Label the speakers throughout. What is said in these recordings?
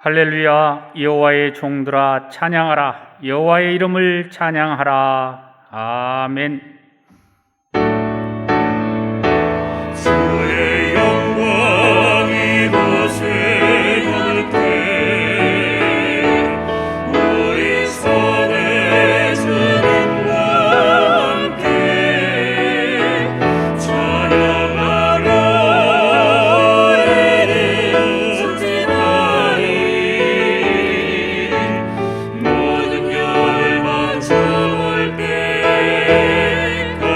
Speaker 1: 할렐루야. 여호와의 종들아 찬양하라. 여호와의 이름을 찬양하라. 아멘.
Speaker 2: 주의 영광이 이곳에 가득해 우리 손에 주님과 함께 찬양하라. 이름 전진하리 모든 열방 주올 때까지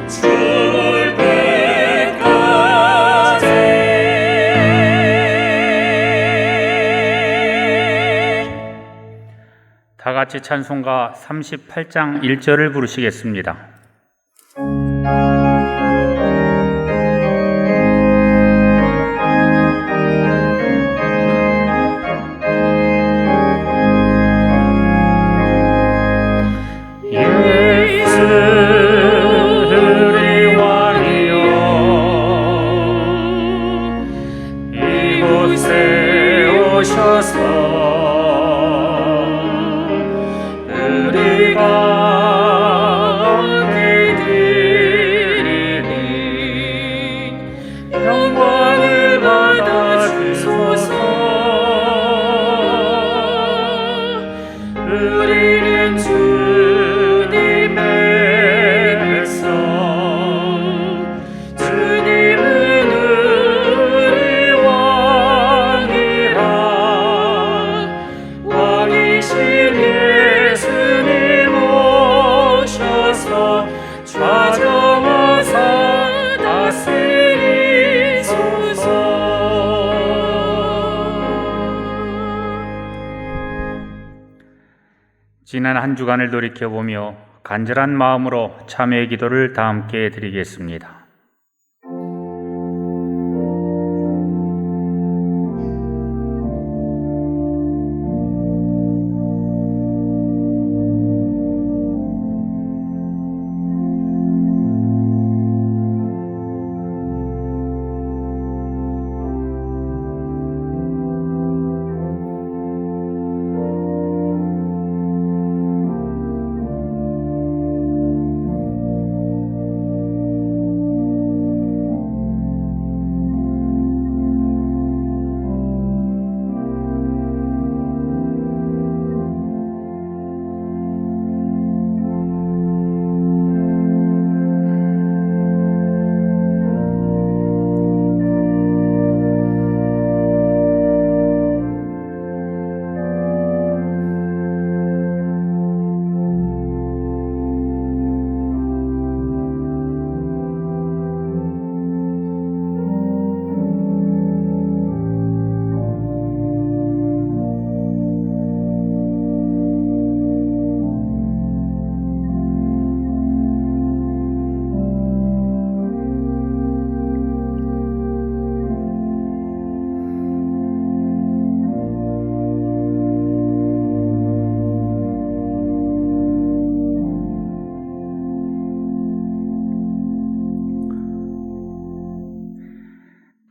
Speaker 2: 주올 때까지.
Speaker 1: 다 같이 찬송가 38장 1절을 부르시겠습니다. 예수 우리 왕이여 이곳에 오셔서 우리가 함께 드리니 영광을 받아주소서. 우리는 주님의 백성, 주님은 우리 왕이라. 왕이신 예수님 오셔서 좌정하사 다스리소서. 지난 한 주간을 돌이켜보며 간절한 마음으로 참회의 기도를 다 함께 드리겠습니다.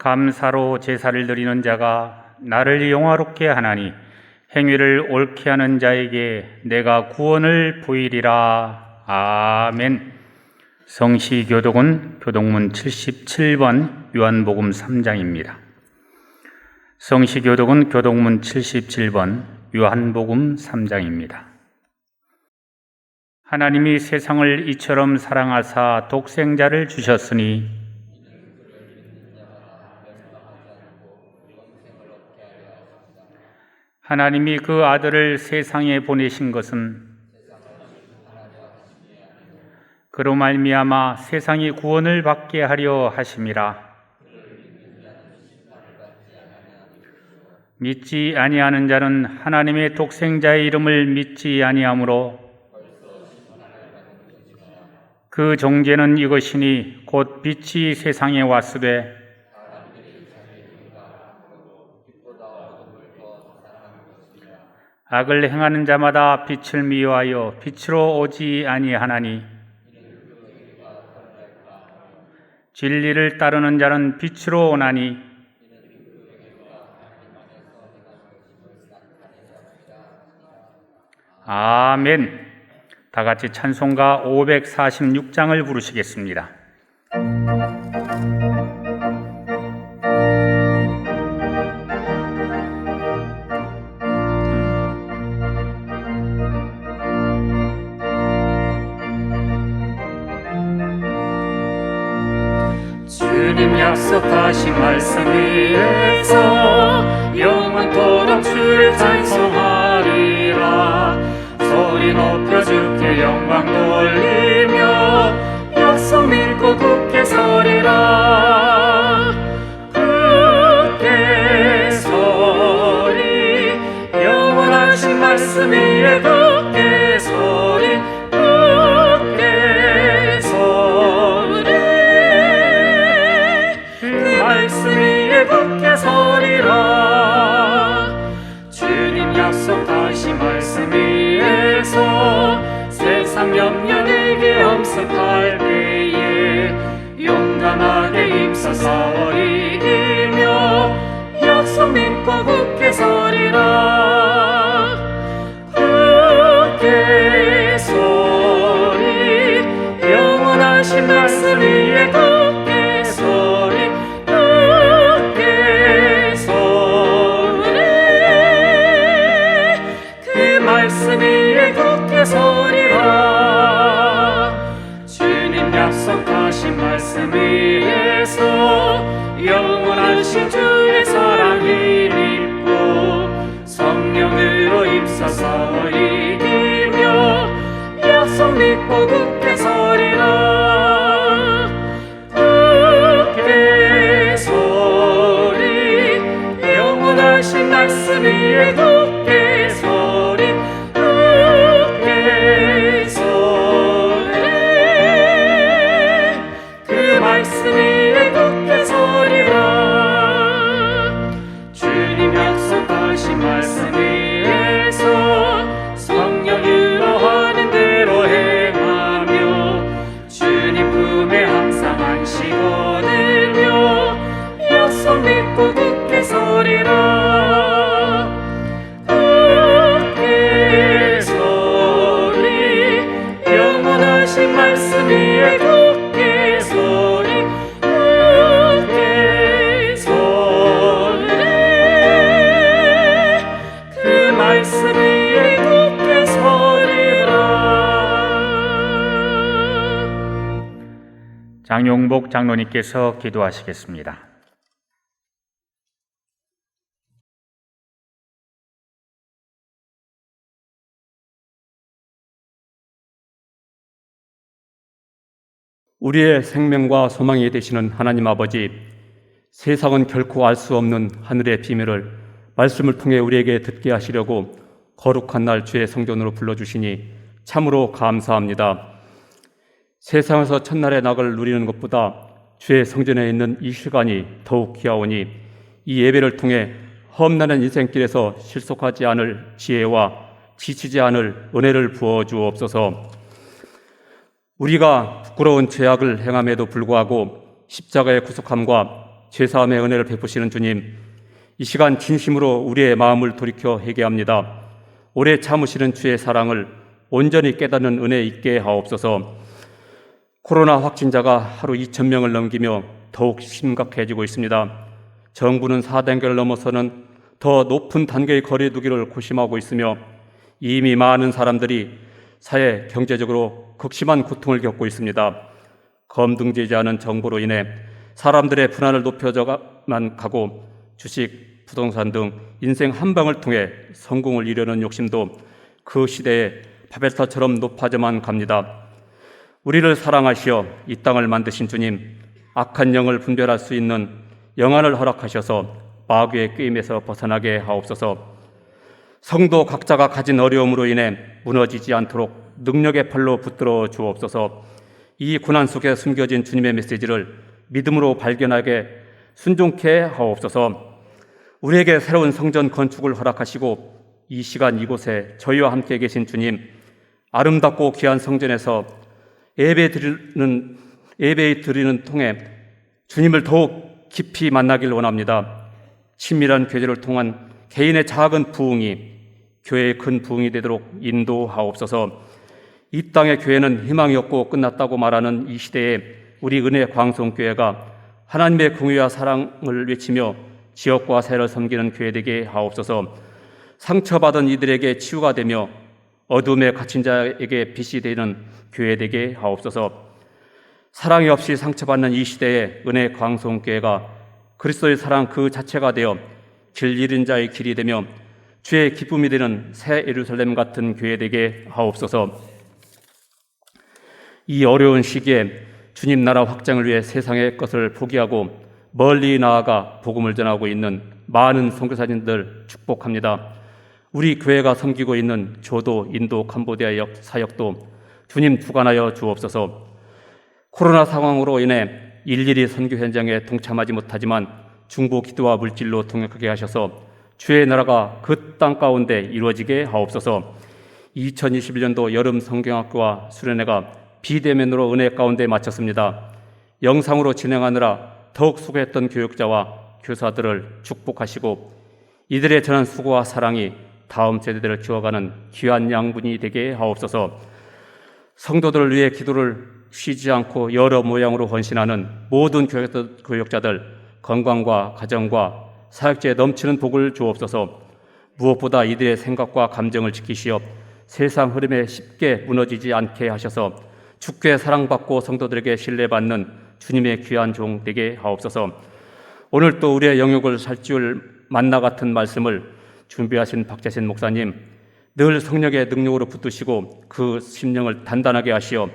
Speaker 1: 감사로 제사를 드리는 자가 나를 영화롭게 하나니 행위를 옳게 하는 자에게 내가 구원을 보이리라. 아멘. 성시교독은 교독문 77번 요한복음 3장입니다. 성시교독은 교독문 77번 요한복음 3장입니다. 하나님이 세상을 이처럼 사랑하사 독생자를 주셨으니 하나님이 그 아들을 세상에 보내신 것은 그로 말미암아 세상이 구원을 받게 하려 하심이라. 믿지 아니하는 자는 하나님의 독생자의 이름을 믿지 아니하므로 그 정죄는 이것이니 곧 빛이 세상에 왔으되 악을 행하는 자마다 빛을 미워하여 빛으로 오지 아니하나니 진리를 따르는 자는 빛으로 오나니 아멘. 다 같이 찬송가 546장을 부르시겠습니다.
Speaker 2: 주님 약속하신 말씀 위에서 영원토록 주를 찬송하리라. 소리 높여 주께 영광 돌리며 약속 믿고 굳게 서리라. 굳게 서리 영원하신 말씀 위에 굳게 서리. 굳게 서리 그 말씀 위에 굳게 서리라. 주님 약속하신 말씀 위에서 세상 염려 내게 엄습할 때에 용감하게 힘써 싸워 이기며 약속 믿고 굳게 서리라. 굳게 서리 영원하신 말씀 위에 굳게 서리. 굳게 서리 그 말씀 위에 굳게 서리라. 주님 약속하신 말씀 위에서 영원하신 주의 사랑을 믿고 성령으로 힘써 싸워 이기며 약속 믿고 굳게 서리라. 굳게 서리 영원하신 말씀 위에 굳게 서리. 굳게 서리 그 말씀 위에 굳게 서리라. 주님 약속하신 말씀 위에서 성령으로 하는 대로 행하며 주님 품에 항상 안식 얻으며 약속 믿고 굳게 서리라. 굳게 서리 영원하신 말씀 위에 굳게 서리. 굳게 서리 그 말씀 위에 굳게 서리라.
Speaker 1: 장용복 장로님께서 기도하시겠습니다.
Speaker 3: 우리의 생명과 소망이 되시는 하나님 아버지, 세상은 결코 알 수 없는 하늘의 비밀을 말씀을 통해 우리에게 듣게 하시려고 거룩한 날 주의 성전으로 불러주시니 참으로 감사합니다. 세상에서 첫날의 낙을 누리는 것보다 주의 성전에 있는 이 시간이 더욱 귀하오니 이 예배를 통해 험난한 인생길에서 실속하지 않을 지혜와 지치지 않을 은혜를 부어 주옵소서. 우리가 부끄러운 죄악을 행함에도 불구하고 십자가의 구속함과 죄사함의 은혜를 베푸시는 주님, 이 시간 진심으로 우리의 마음을 돌이켜 회개합니다. 오래 참으시는 주의 사랑을 온전히 깨닫는 은혜 있게 하옵소서. 코로나 확진자가 하루 2,000명을 넘기며 더욱 심각해지고 있습니다. 정부는 4단계를 넘어서는 더 높은 단계의 거리 두기를 고심하고 있으며 이미 많은 사람들이 사회, 경제적으로 극심한 고통을 겪고 있습니다. 검증되지 않은 정보로 인해 사람들의 불안을 높여져만 가고 주식, 부동산 등 인생 한 방을 통해 성공을 이루는 욕심도 그 시대에 바벨탑처럼 높아져만 갑니다. 우리를 사랑하시어 이 땅을 만드신 주님, 악한 영을 분별할 수 있는 영안을 허락하셔서 마귀의 꾀임에서 벗어나게 하옵소서. 성도 각자가 가진 어려움으로 인해 무너지지 않도록 능력의 팔로 붙들어 주옵소서. 이 고난 속에 숨겨진 주님의 메시지를 믿음으로 발견하게 순종케 하옵소서. 우리에게 새로운 성전 건축을 허락하시고 이 시간 이곳에 저희와 함께 계신 주님, 아름답고 귀한 성전에서 예배 드리는 통해 주님을 더욱 깊이 만나길 원합니다. 친밀한 교제를 통한 개인의 작은 부흥이 교회의 큰 부흥이 되도록 인도하옵소서. 이 땅의 교회는 희망이 없고 끝났다고 말하는 이 시대에 우리 은혜 광송교회가 하나님의 긍휼과 사랑을 외치며 지역과 세를 섬기는 교회 되게 하옵소서. 상처받은 이들에게 치유가 되며 어둠에 갇힌 자에게 빛이 되는 교회 되게 하옵소서. 사랑이 없이 상처받는 이 시대에 은혜 광송교회가 그리스도의 사랑 그 자체가 되어 길 잃은 자의 길이 되며 주의 기쁨이 되는 새 예루살렘 같은 교회 되게 하옵소서. 이 어려운 시기에 주님 나라 확장을 위해 세상의 것을 포기하고 멀리 나아가 복음을 전하고 있는 많은 선교사님들 축복합니다. 우리 교회가 섬기고 있는 조도, 인도, 캄보디아 사역도 주님 주관하여 주옵소서. 코로나 상황으로 인해 일일이 선교 현장에 동참하지 못하지만 중보 기도와 물질로 동역하게 하셔서 주의 나라가 그 땅 가운데 이루어지게 하옵소서. 2021년도 여름 성경학교와 수련회가 비대면으로 은혜 가운데 마쳤습니다. 영상으로 진행하느라 더욱 수고했던 교육자와 교사들을 축복하시고 이들의 전한 수고와 사랑이 다음 세대들을 키워가는 귀한 양분이 되게 하옵소서. 성도들을 위해 기도를 쉬지 않고 여러 모양으로 헌신하는 모든 교육자들 건강과 가정과 사역지에 넘치는 복을 주옵소서. 무엇보다 이들의 생각과 감정을 지키시어 세상 흐름에 쉽게 무너지지 않게 하셔서 주께 사랑받고 성도들에게 신뢰받는 주님의 귀한 종 되게 하옵소서. 오늘 또 우리의 영역을 살찌울 만나 같은 말씀을 준비하신 박재신 목사님, 늘 성령의 능력으로 붙드시고 그 심령을 단단하게 하시어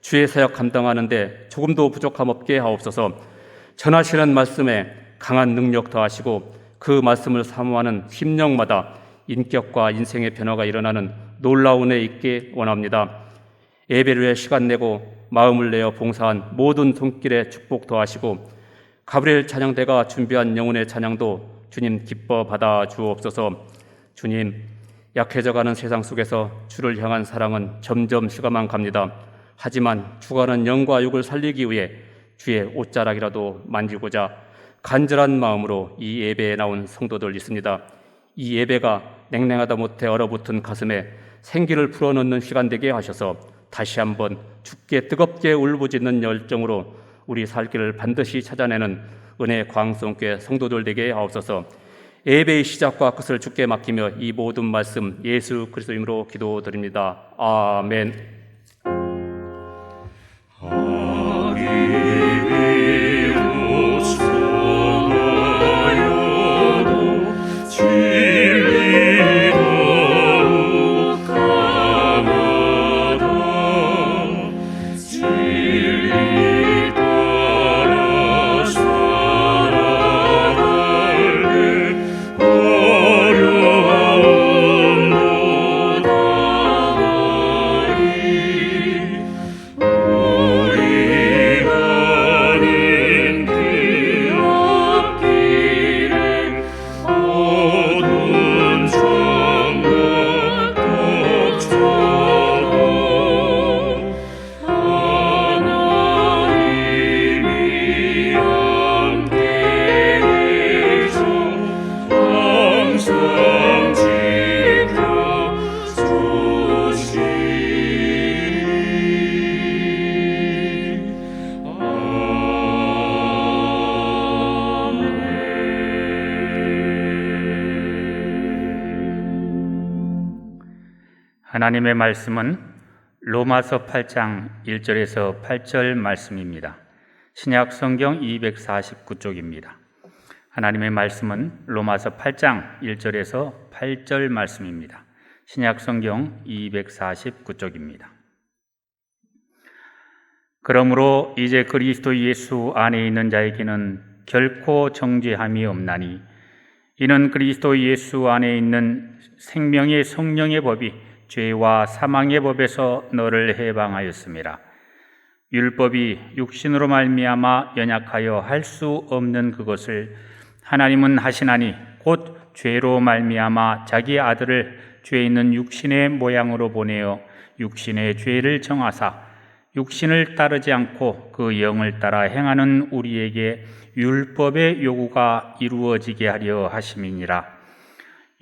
Speaker 3: 주의 사역 감당하는데 조금도 부족함 없게 하옵소서. 전하시는 말씀에 강한 능력 더하시고 그 말씀을 사모하는 심령마다 인격과 인생의 변화가 일어나는 놀라운 애 있게 원합니다. 예배를 위해 시간 내고 마음을 내어 봉사한 모든 손길에 축복 더하시고 가브리엘 찬양대가 준비한 영혼의 찬양도 주님 기뻐 받아 주옵소서. 주님, 약해져가는 세상 속에서 주를 향한 사랑은 점점 식어만 갑니다. 하지만 죽어가는 영과 육을 살리기 위해 주의 옷자락이라도 만지고자 간절한 마음으로 이 예배에 나온 성도들 있습니다. 이 예배가 냉랭하다 못해 얼어붙은 가슴에 생기를 불어넣는 시간 되게 하셔서 다시 한번 주께 뜨겁게 울부짖는 열정으로 우리 살 길을 반드시 찾아내는 은혜 광성교회 성도들 되게 하옵소서. 예배의 시작과 끝을 주께 맡기며 이 모든 말씀 예수 그리스도 이름으로 기도드립니다. 아멘.
Speaker 1: 하나님의 말씀은 로마서 8장 1절에서 8절 말씀입니다. 신약 성경 249쪽입니다. 하나님의 말씀은 로마서 8장 1절에서 8절 말씀입니다. 신약 성경 249쪽입니다. 그러므로 이제 그리스도 예수 안에 있는 자에게는 결코 정죄함이 없나니 이는 그리스도 예수 안에 있는 생명의 성령의 법이 죄와 사망의 법에서 너를 해방하였음이라. 율법이 육신으로 말미암아 연약하여 할 수 없는 그것을 하나님은 하시나니 곧 죄로 말미암아 자기 아들을 죄 있는 육신의 모양으로 보내어 육신의 죄를 정하사 육신을 따르지 않고 그 영을 따라 행하는 우리에게 율법의 요구가 이루어지게 하려 하심이니라.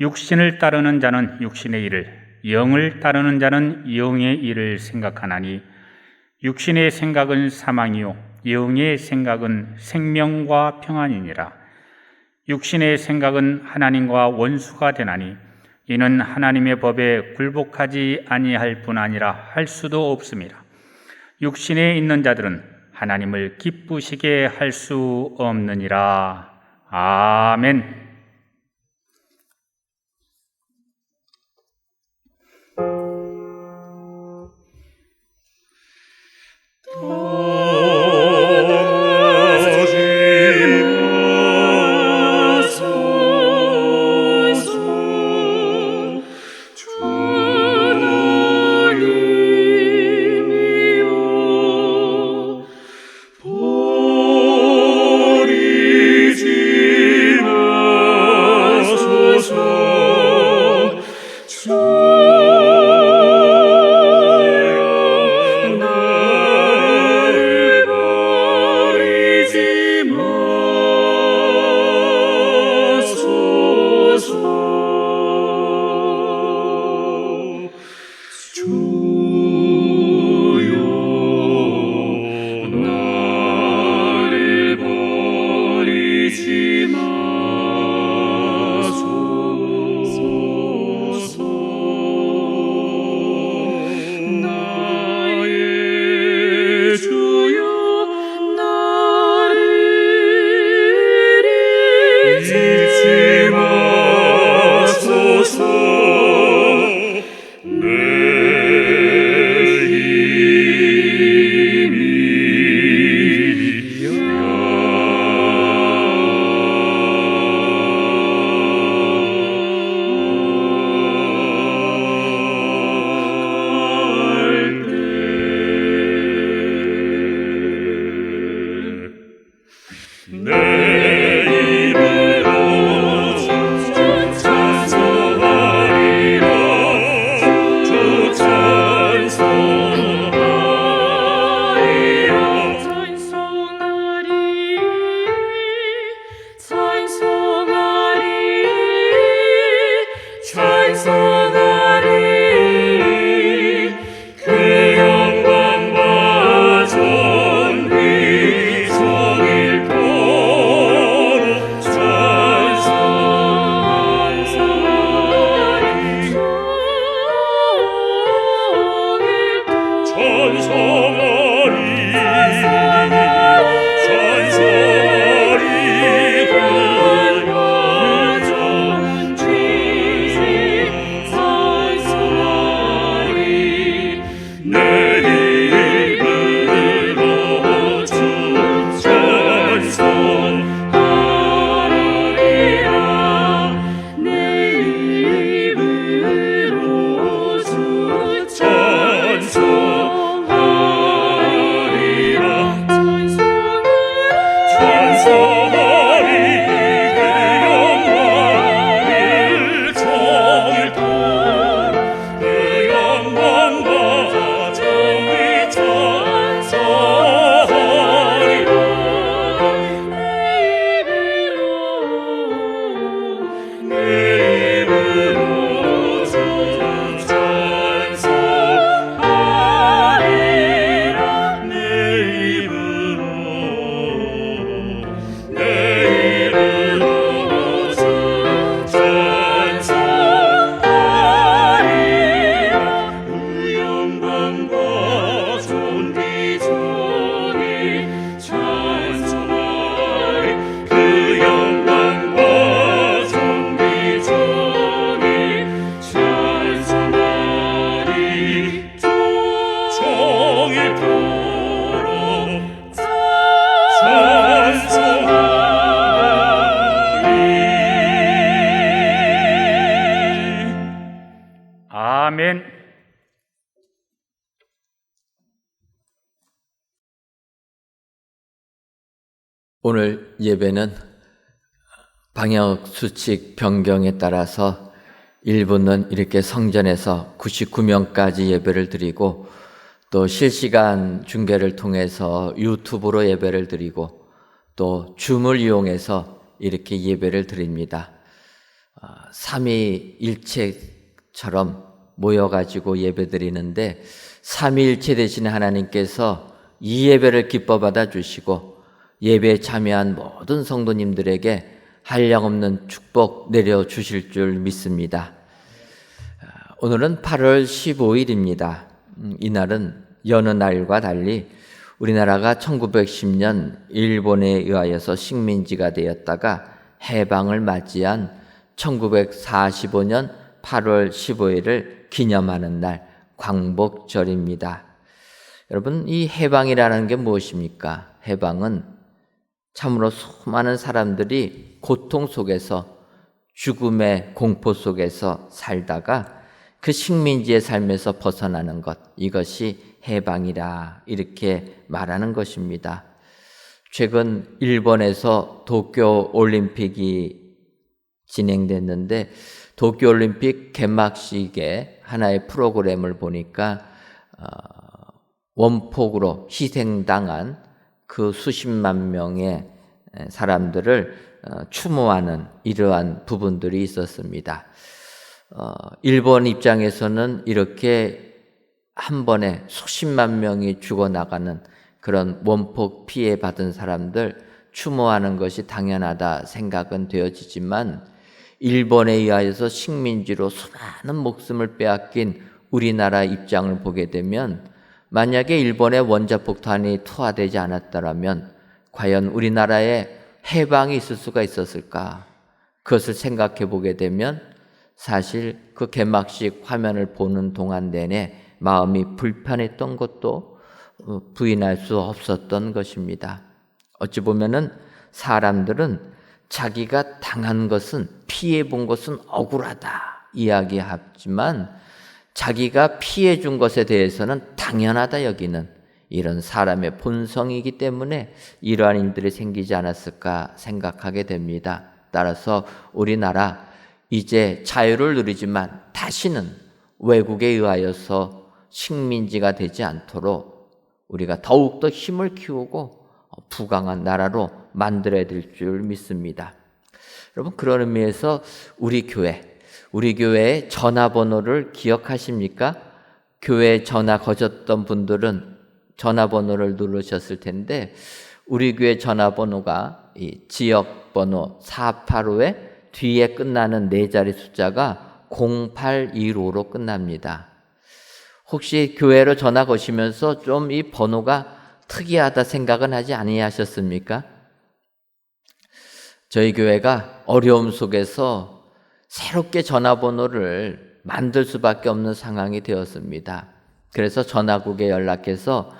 Speaker 1: 육신을 따르는 자는 육신의 일을, 영을 따르는 자는 영의 일을 생각하나니 육신의 생각은 사망이요 영의 생각은 생명과 평안이니라. 육신의 생각은 하나님과 원수가 되나니 이는 하나님의 법에 굴복하지 아니할 뿐 아니라 할 수도 없습니다. 육신에 있는 자들은 하나님을 기쁘시게 할 수 없느니라. 아멘. 아멘.
Speaker 4: 오늘 예배는 방역 수칙 변경에 따라서 일부는 이렇게 성전에서 99명까지 예배를 드리고 또 실시간 중계를 통해서 유튜브로 예배를 드리고 또 줌을 이용해서 이렇게 예배를 드립니다. 삼위일체처럼 모여가지고 예배 드리는데 삼위일체 되신 하나님께서 이 예배를 기뻐 받아주시고 예배에 참여한 모든 성도님들에게 한량없는 축복 내려주실 줄 믿습니다. 오늘은 8월 15일입니다. 이날은 여느 날과 달리 우리나라가 1910년 일본에 의하여서 식민지가 되었다가 해방을 맞이한 1945년 8월 15일을 기념하는 날 광복절입니다. 여러분, 이 해방이라는 게 무엇입니까? 해방은 참으로 수많은 사람들이 고통 속에서 죽음의 공포 속에서 살다가 그 식민지의 삶에서 벗어나는 것, 이것이 해방이라 이렇게 말하는 것입니다. 최근 일본에서 도쿄 올림픽이 진행됐는데 도쿄 올림픽 개막식의 하나의 프로그램을 보니까 원폭으로 희생당한 그 수십만 명의 사람들을 추모하는 이러한 부분들이 있었습니다. 일본 입장에서는 이렇게 한 번에 수십만 명이 죽어나가는 그런 원폭 피해 받은 사람들 추모하는 것이 당연하다 생각은 되어지지만 일본에 의하여서 식민지로 수많은 목숨을 빼앗긴 우리나라 입장을 보게 되면 만약에 일본의 원자폭탄이 투하되지 않았더라면 과연 우리나라에 해방이 있을 수가 있었을까? 그것을 생각해 보게 되면 사실 그 개막식 화면을 보는 동안 내내 마음이 불편했던 것도 부인할 수 없었던 것입니다. 어찌 보면은 사람들은 자기가 당한 것은, 피해 본 것은 억울하다 이야기하지만 자기가 피해 준 것에 대해서는 당연하다 여기는 이런 사람의 본성이기 때문에 이러한 일들이 생기지 않았을까 생각하게 됩니다. 따라서 우리나라 이제 자유를 누리지만 다시는 외국에 의하여서 식민지가 되지 않도록 우리가 더욱더 힘을 키우고 부강한 나라로 만들어야 될 줄 믿습니다. 여러분, 그런 의미에서 우리 교회의 전화번호를 기억하십니까? 교회 전화 거셨던 분들은 전화번호를 누르셨을 텐데 우리 교회 전화번호가 이 지역번호 485에 뒤에 끝나는 네 자리 숫자가 0815로 끝납니다. 혹시 교회로 전화 거시면서 좀 이 번호가 특이하다 생각은 하지 아니하셨습니까? 저희 교회가 어려움 속에서 새롭게 전화번호를 만들 수밖에 없는 상황이 되었습니다. 그래서 전화국에 연락해서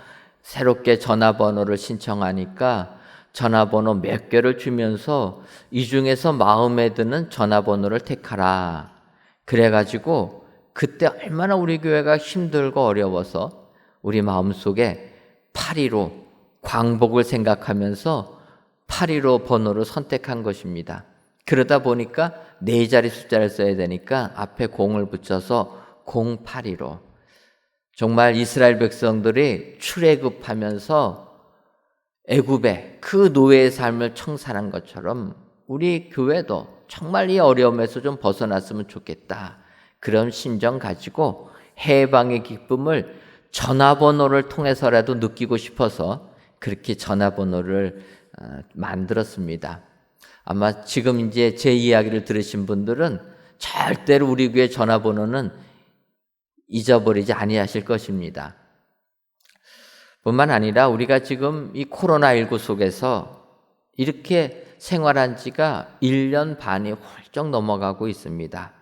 Speaker 4: 새롭게 전화번호를 신청하니까 전화번호 몇 개를 주면서 이 중에서 마음에 드는 전화번호를 택하라. 그래가지고 그때 얼마나 우리 교회가 힘들고 어려워서 우리 마음속에 815 광복을 생각하면서 815 번호를 선택한 것입니다. 그러다 보니까 네 자리 숫자를 써야 되니까 앞에 0을 붙여서 0815. 정말 이스라엘 백성들이 출애굽하면서 애굽의 그 노예의 삶을 청산한 것처럼 우리 교회도 정말 이 어려움에서 좀 벗어났으면 좋겠다. 그런 심정 가지고 해방의 기쁨을 전화번호를 통해서라도 느끼고 싶어서 그렇게 전화번호를 만들었습니다. 아마 지금 이제 제 이야기를 들으신 분들은 절대로 우리 교회 전화번호는 잊어버리지 아니하실 것입니다. 뿐만 아니라 우리가 지금 이 코로나19 속에서 이렇게 생활한 지가 1년 반이 훌쩍 넘어가고 있습니다.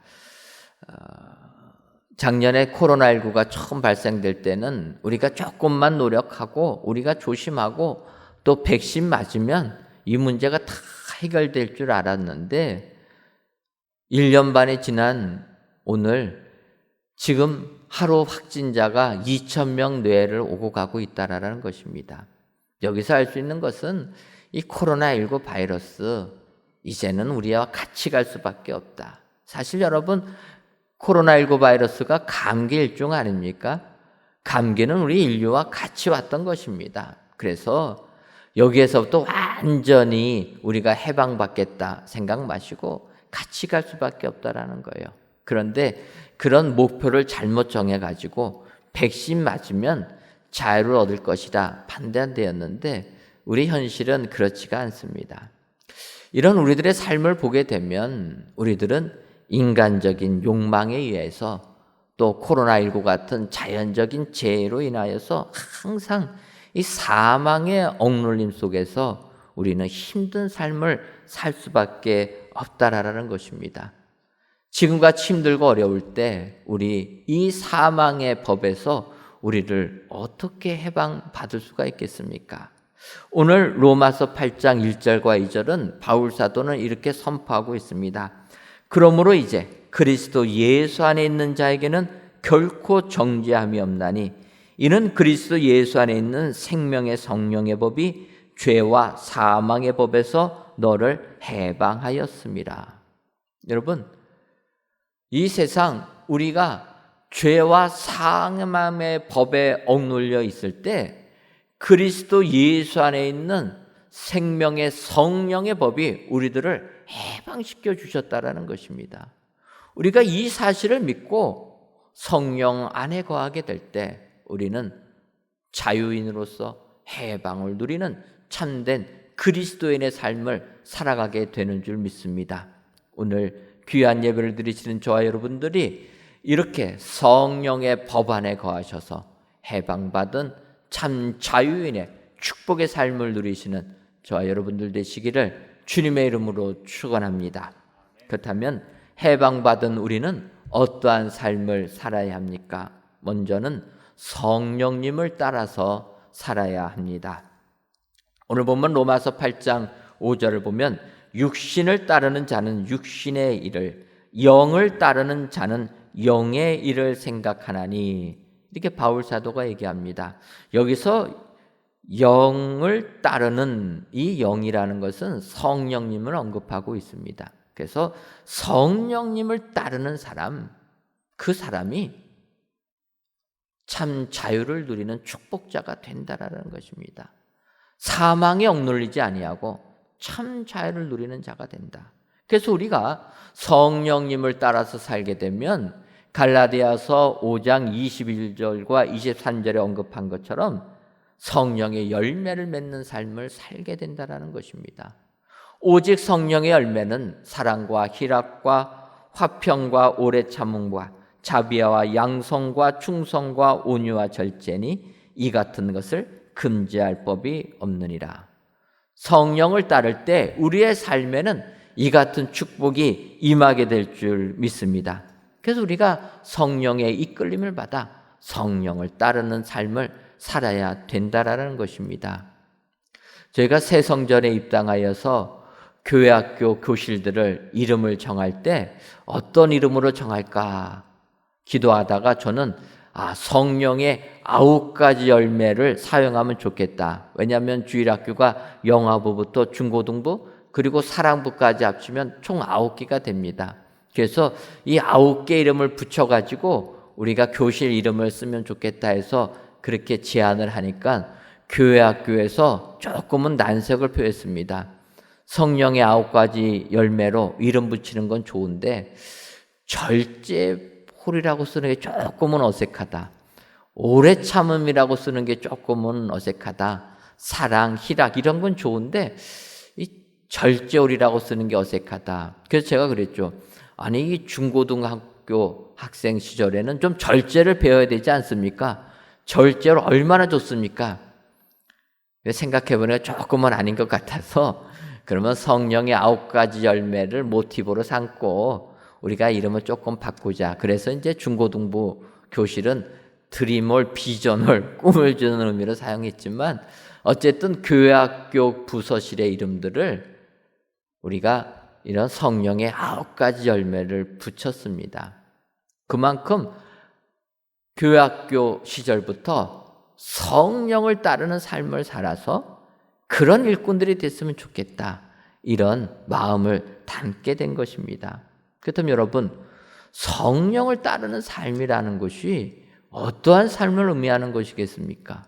Speaker 4: 작년에 코로나19가 처음 발생될 때는 우리가 조금만 노력하고 우리가 조심하고 또 백신 맞으면 이 문제가 다 해결될 줄 알았는데 1년 반이 지난 오늘 지금 하루 확진자가 2,000명 내외를 오고 가고 있다라는 것입니다. 여기서 알 수 있는 것은 이 코로나19 바이러스 이제는 우리와 같이 갈 수밖에 없다. 사실 여러분 코로나19 바이러스가 감기 일종 아닙니까? 감기는 우리 인류와 같이 왔던 것입니다. 그래서 여기에서부터 완전히 우리가 해방받겠다 생각 마시고 같이 갈 수밖에 없다라는 거예요. 그런데 그런 목표를 잘못 정해가지고 백신 맞으면 자유를 얻을 것이다 판단되었는데 우리 현실은 그렇지가 않습니다. 이런 우리들의 삶을 보게 되면 우리들은 인간적인 욕망에 의해서 또 코로나19 같은 자연적인 재해로 인하여서 항상 이 사망의 억눌림 속에서 우리는 힘든 삶을 살 수밖에 없다라는 것입니다. 지금같이 힘들고 어려울 때 우리 이 사망의 법에서 우리를 어떻게 해방받을 수가 있겠습니까? 오늘 로마서 8장 1절과 2절은 바울 사도는 이렇게 선포하고 있습니다. 그러므로 이제 그리스도 예수 안에 있는 자에게는 결코 정죄함이 없나니 이는 그리스도 예수 안에 있는 생명의 성령의 법이 죄와 사망의 법에서 너를 해방하였습니다. 여러분, 이 세상 우리가 죄와 사망의 법에 억눌려 있을 때 그리스도 예수 안에 있는 생명의 성령의 법이 우리들을 해방시켜 주셨다라는 것입니다. 우리가 이 사실을 믿고 성령 안에 거하게 될 때 우리는 자유인으로서 해방을 누리는 참된 그리스도인의 삶을 살아가게 되는 줄 믿습니다. 오늘 귀한 예배를 드리시는 저와 여러분들이 이렇게 성령의 법 안에 거하셔서 해방받은 참 자유인의 축복의 삶을 누리시는 저와 여러분들 되시기를 주님의 이름으로 축원합니다. 그렇다면 해방받은 우리는 어떠한 삶을 살아야 합니까? 먼저는 성령님을 따라서 살아야 합니다. 오늘 보면 로마서 8장 5절을 보면 육신을 따르는 자는 육신의 일을, 영을 따르는 자는 영의 일을 생각하나니, 이렇게 바울 사도가 얘기합니다. 여기서 영을 따르는 이 영이라는 것은 성령님을 언급하고 있습니다. 그래서 성령님을 따르는 사람, 그 사람이 참 자유를 누리는 축복자가 된다라는 것입니다. 사망에 억눌리지 아니하고 참 자유를 누리는 자가 된다. 그래서 우리가 성령님을 따라서 살게 되면 갈라디아서 5장 21절과 23절에 언급한 것처럼 성령의 열매를 맺는 삶을 살게 된다는 것입니다. 오직 성령의 열매는 사랑과 희락과 화평과 오래 참음과 자비와 양성과 충성과 온유와 절제니 이 같은 것을 금지할 법이 없느니라. 성령을 따를 때 우리의 삶에는 이 같은 축복이 임하게 될 줄 믿습니다. 그래서 우리가 성령의 이끌림을 받아 성령을 따르는 삶을 살아야 된다라는 것입니다. 저희가 새 성전에 입당하여서 교회학교 교실들을 이름을 정할 때 어떤 이름으로 정할까 기도하다가 저는 성령의 9가지 열매를 사용하면 좋겠다. 왜냐하면 주일학교가 영화부부터 중고등부 그리고 사랑부까지 합치면 총 9개가 됩니다. 그래서 이 9개 이름을 붙여가지고 우리가 교실 이름을 쓰면 좋겠다 해서 그렇게 제안을 하니까 교회학교에서 조금은 난색을 표했습니다. 성령의 9가지 열매로 이름 붙이는 건 좋은데 절제홀이라고 쓰는 게 조금은 어색하다. 오래 참음이라고 쓰는 게 조금은 어색하다. 사랑, 희락 이런 건 좋은데 이 절제홀이라고 쓰는 게 어색하다. 그래서 제가 그랬죠. 아니 이 중고등학교 학생 시절에는 좀 절제를 배워야 되지 않습니까? 절제를 얼마나 좋습니까? 생각해보니까 조금은 아닌 것 같아서 그러면 성령의 9가지 열매를 모티브로 삼고 우리가 이름을 조금 바꾸자. 그래서 이제 중고등부 교실은 드림홀, 비전홀, 꿈을 주는 의미로 사용했지만 어쨌든 교회학교 부서실의 이름들을 우리가 이런 성령의 9가지 열매를 붙였습니다. 그만큼 교회학교 시절부터 성령을 따르는 삶을 살아서 그런 일꾼들이 됐으면 좋겠다. 이런 마음을 담게 된 것입니다. 그렇다면 여러분, 성령을 따르는 삶이라는 것이 어떠한 삶을 의미하는 것이겠습니까?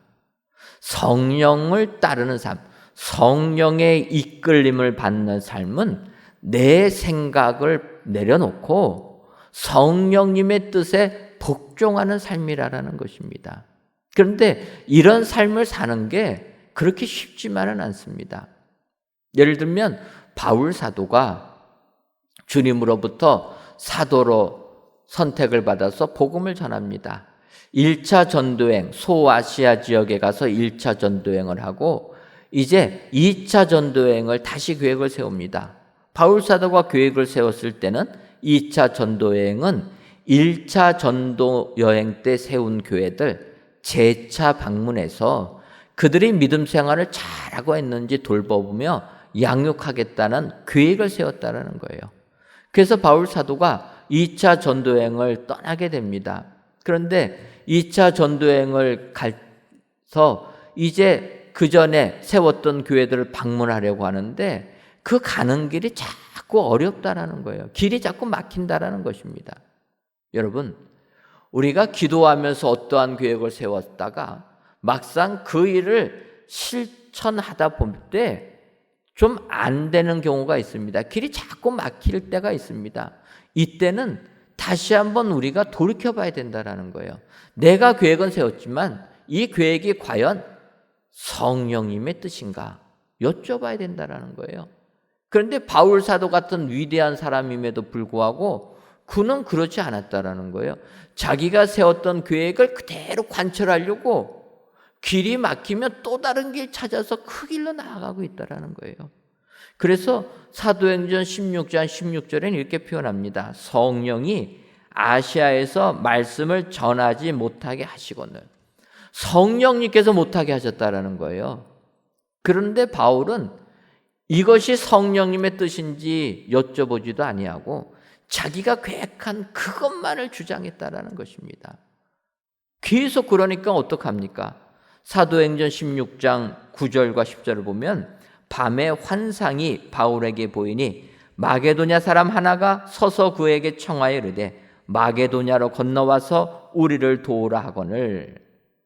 Speaker 4: 성령을 따르는 삶, 성령의 이끌림을 받는 삶은 내 생각을 내려놓고 성령님의 뜻에 복종하는 삶이라는 것입니다. 그런데 이런 삶을 사는 게 그렇게 쉽지만은 않습니다. 예를 들면 바울 사도가 주님으로부터 사도로 선택을 받아서 복음을 전합니다. 1차 전도행, 소아시아 지역에 가서 1차 전도행을 하고 이제 2차 전도행을 다시 계획을 세웁니다. 바울 사도가 계획을 세웠을 때는 2차 전도여행은 1차 전도 여행 때 세운 교회들 재차 방문해서 그들이 믿음 생활을 잘하고 있는지 돌보며 양육하겠다는 계획을 세웠다는 거예요. 그래서 바울 사도가 2차 전도여행을 떠나게 됩니다. 그런데 2차 전도여행을 가서 이제 그 전에 세웠던 교회들을 방문하려고 하는데 그 가는 길이 자꾸 어렵다라는 거예요. 길이 자꾸 막힌다라는 것입니다. 여러분, 우리가 기도하면서 어떠한 계획을 세웠다가 막상 그 일을 실천하다 볼 때 좀 안 되는 경우가 있습니다. 길이 자꾸 막힐 때가 있습니다. 이때는 다시 한번 우리가 돌이켜봐야 된다는 거예요. 내가 계획은 세웠지만 이 계획이 과연 성령님의 뜻인가 여쭤봐야 된다는 거예요. 그런데 바울 사도 같은 위대한 사람임에도 불구하고 그는 그렇지 않았다라는 거예요. 자기가 세웠던 계획을 그대로 관철하려고 길이 막히면 또 다른 길 찾아서 그 길로 나아가고 있다라는 거예요. 그래서 사도행전 16장 16절에는 이렇게 표현합니다. 성령이 아시아에서 말씀을 전하지 못하게 하시거늘. 성령님께서 못하게 하셨다라는 거예요. 그런데 바울은 이것이 성령님의 뜻인지 여쭤보지도 아니하고 자기가 계획한 그것만을 주장했다라는 것입니다. 계속 그러니까 어떡합니까? 사도행전 16장 9절과 10절을 보면 밤에 환상이 바울에게 보이니 마게도냐 사람 하나가 서서 그에게 청하여 이르되 마게도냐로 건너와서 우리를 도우라 하거늘.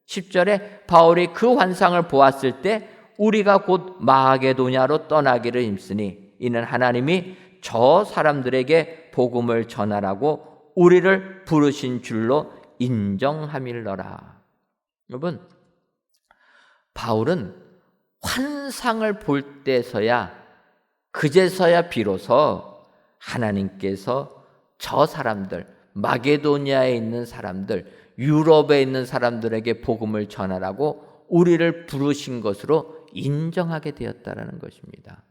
Speaker 4: 10절에 바울이 그 환상을 보았을 때 우리가 곧 마게도냐로 떠나기를 힘쓰니 이는 하나님이 저 사람들에게 복음을 전하라고 우리를 부르신 줄로 인정함일러라. 여러분, 바울은 환상을 볼 때서야 그제서야 비로소 하나님께서 저 사람들, 마게도냐에 있는 사람들, 유럽에 있는 사람들에게 복음을 전하라고 우리를 부르신 것으로 인정하게 되었다는 것입니다.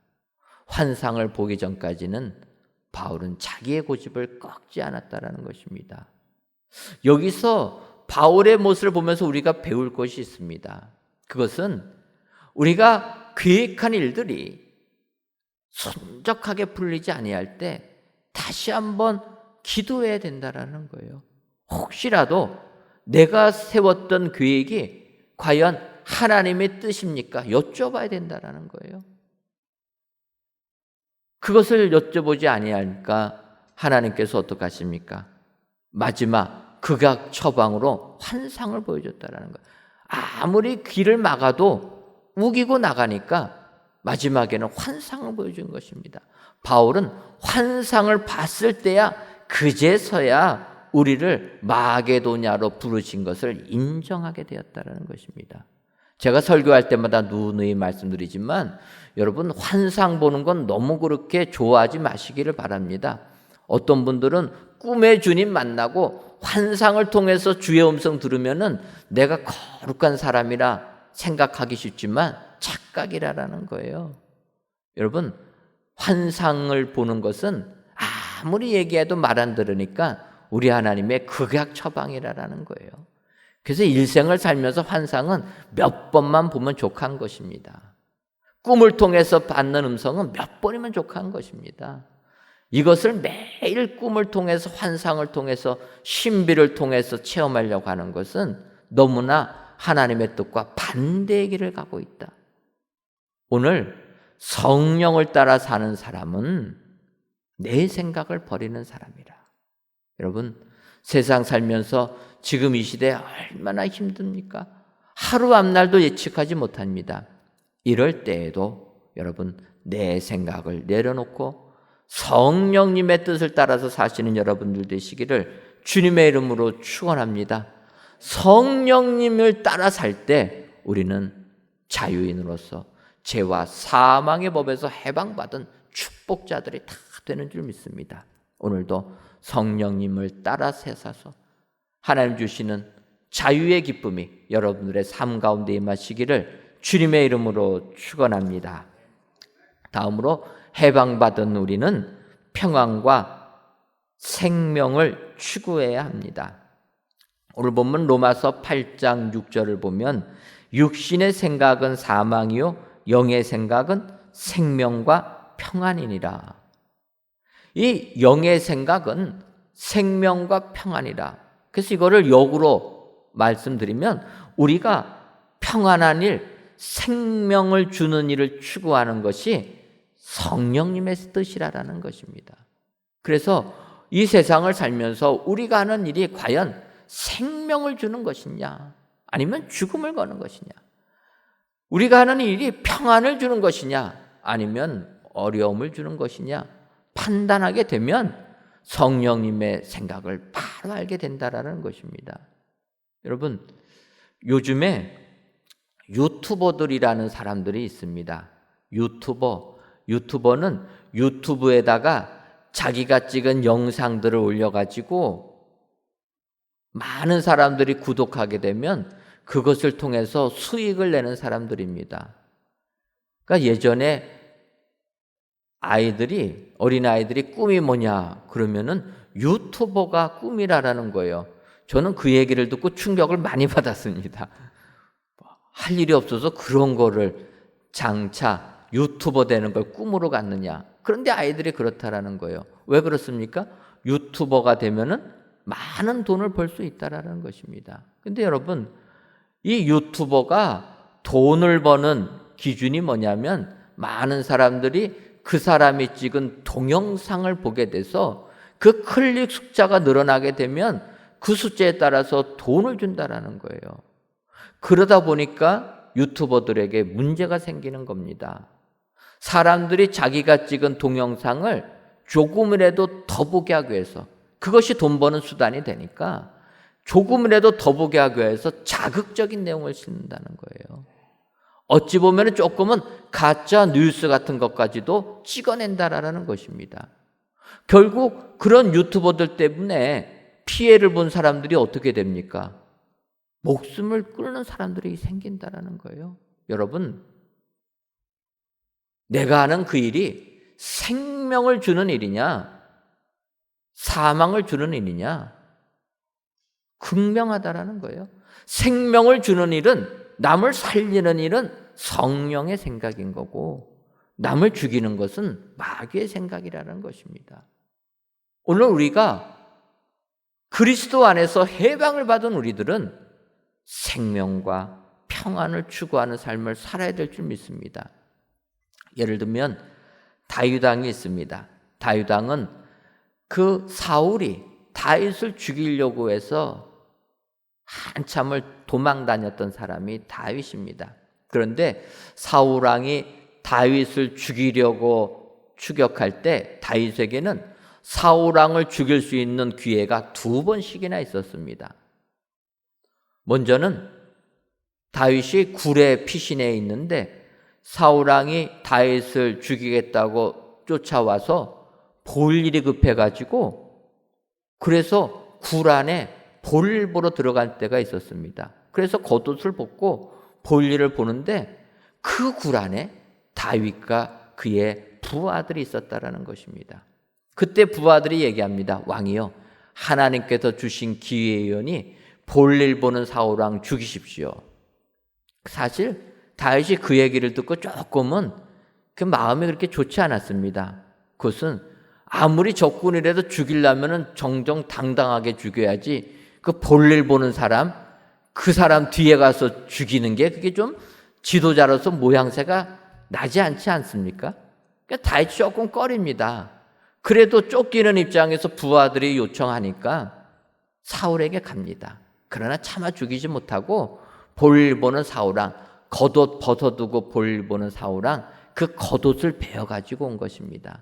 Speaker 4: 환상을 보기 전까지는 바울은 자기의 고집을 꺾지 않았다는 것입니다. 여기서 바울의 모습을 보면서 우리가 배울 것이 있습니다. 그것은 우리가 계획한 일들이 순적하게 풀리지 아니할 때 다시 한번 기도해야 된다는 거예요. 혹시라도 내가 세웠던 계획이 과연 하나님의 뜻입니까? 여쭤봐야 된다는 거예요. 그것을 여쭤보지 아니하니까 하나님께서 어떻게 하십니까? 마지막 극악 처방으로 환상을 보여줬다는 거예요. 아무리 길을 막아도 우기고 나가니까 마지막에는 환상을 보여준 것입니다. 바울은 환상을 봤을 때야 그제서야 우리를 마게도냐로 부르신 것을 인정하게 되었다는 것입니다. 제가 설교할 때마다 누누이 말씀드리지만 여러분, 환상 보는 건 너무 그렇게 좋아하지 마시기를 바랍니다. 어떤 분들은 꿈에 주님 만나고 환상을 통해서 주의 음성 들으면은 내가 거룩한 사람이라 생각하기 쉽지만 착각이라는 거예요. 여러분, 환상을 보는 것은 아무리 얘기해도 말 안 들으니까 우리 하나님의 극약 처방이라는 거예요. 그래서 일생을 살면서 환상은 몇 번만 보면 족한 것입니다. 꿈을 통해서 받는 음성은 몇 번이면 족한 것입니다. 이것을 매일 꿈을 통해서 환상을 통해서 신비를 통해서 체험하려고 하는 것은 너무나 하나님의 뜻과 반대의 길을 가고 있다. 오늘 성령을 따라 사는 사람은 내 생각을 버리는 사람이라. 여러분, 세상 살면서 지금 이 시대에 얼마나 힘듭니까? 하루 앞날도 예측하지 못합니다. 이럴 때에도 여러분 내 생각을 내려놓고 성령님의 뜻을 따라서 사시는 여러분들 되시기를 주님의 이름으로 축원합니다. 성령님을 따라 살 때 우리는 자유인으로서 죄와 사망의 법에서 해방받은 축복자들이 다 되는 줄 믿습니다. 오늘도 성령님을 따라 세사서 하나님 주시는 자유의 기쁨이 여러분들의 삶 가운데 임하시기를 주님의 이름으로 축원합니다. 다음으로 해방받은 우리는 평안과 생명을 추구해야 합니다. 오늘 본문 로마서 8장 6절을 보면 육신의 생각은 사망이요 영의 생각은 생명과 평안이니라. 이 영의 생각은 생명과 평안이라. 그래서 이거를 역으로 말씀드리면 우리가 평안한 일, 생명을 주는 일을 추구하는 것이 성령님의 뜻이라는 것입니다. 그래서 이 세상을 살면서 우리가 하는 일이 과연 생명을 주는 것이냐 아니면 죽음을 거는 것이냐, 우리가 하는 일이 평안을 주는 것이냐 아니면 어려움을 주는 것이냐 판단하게 되면 성령님의 생각을 바로 알게 된다라는 것입니다. 여러분, 요즘에 유튜버들이라는 사람들이 있습니다. 유튜버는 유튜브에다가 자기가 찍은 영상들을 올려가지고 많은 사람들이 구독하게 되면 그것을 통해서 수익을 내는 사람들입니다. 그러니까 예전에 어린아이들이 꿈이 뭐냐 그러면은 유튜버가 꿈이라는 거예요. 저는 그 얘기를 듣고 충격을 많이 받았습니다. 할 일이 없어서 그런 거를 장차 유튜버 되는 걸 꿈으로 갖느냐. 그런데 아이들이 그렇다라는 거예요. 왜 그렇습니까? 유튜버가 되면은 많은 돈을 벌 수 있다라는 것입니다. 근데 여러분, 이 유튜버가 돈을 버는 기준이 뭐냐면 많은 사람들이 그 사람이 찍은 동영상을 보게 돼서 그 클릭 숫자가 늘어나게 되면 그 숫자에 따라서 돈을 준다라는 거예요. 그러다 보니까 유튜버들에게 문제가 생기는 겁니다. 사람들이 자기가 찍은 동영상을 조금이라도 더 보게 하기 위해서, 그것이 돈 버는 수단이 되니까 조금이라도 더 보게 하기 위해서 자극적인 내용을 싣는다는 거예요. 어찌 보면 조금은 가짜 뉴스 같은 것까지도 찍어낸다라는 것입니다. 결국 그런 유튜버들 때문에 피해를 본 사람들이 어떻게 됩니까? 목숨을 끊는 사람들이 생긴다라는 거예요. 여러분, 내가 하는 그 일이 생명을 주는 일이냐, 사망을 주는 일이냐, 극명하다라는 거예요. 생명을 주는 일은, 남을 살리는 일은 성령의 생각인 거고, 남을 죽이는 것은 마귀의 생각이라는 것입니다. 오늘 우리가 그리스도 안에서 해방을 받은 우리들은 생명과 평안을 추구하는 삶을 살아야 될 줄 믿습니다. 예를 들면 다윗 왕이 있습니다. 다윗 왕은 그 사울이 다윗을 죽이려고 해서 한참을 도망 다녔던 사람이 다윗입니다. 그런데 사울 왕이 다윗을 죽이려고 추격할 때 다윗에게는 사울 왕을 죽일 수 있는 기회가 2번씩이나 있었습니다. 먼저는 다윗이 굴의 피신에 있는데 사울 왕이 다윗을 죽이겠다고 쫓아와서 볼 일이 급해가지고 그래서 굴 안에 볼일 보러 들어갈 때가 있었습니다. 그래서 겉옷을 벗고 볼일을 보는데 그 굴 안에 다윗과 그의 부하들이 있었다라는 것입니다. 그때 부하들이 얘기합니다. 왕이요, 하나님께서 주신 기회의원이 볼일 보는 사울 왕 죽이십시오. 사실 다윗이 그 얘기를 듣고 조금은 그 마음이 그렇게 좋지 않았습니다. 그것은 아무리 적군이라도 죽이려면 정정당당하게 죽여야지 그 볼일 보는 사람, 그 사람 뒤에 가서 죽이는 게 그게 좀 지도자로서 모양새가 나지 않지 않습니까? 그러니까 다윗이 조금 꺼립니다. 그래도 쫓기는 입장에서 부하들이 요청하니까 사울에게 갑니다. 그러나 차마 죽이지 못하고 볼 보는 사울왕, 겉옷 벗어두고 볼 보는 사울왕, 그 겉옷을 베어가지고 온 것입니다.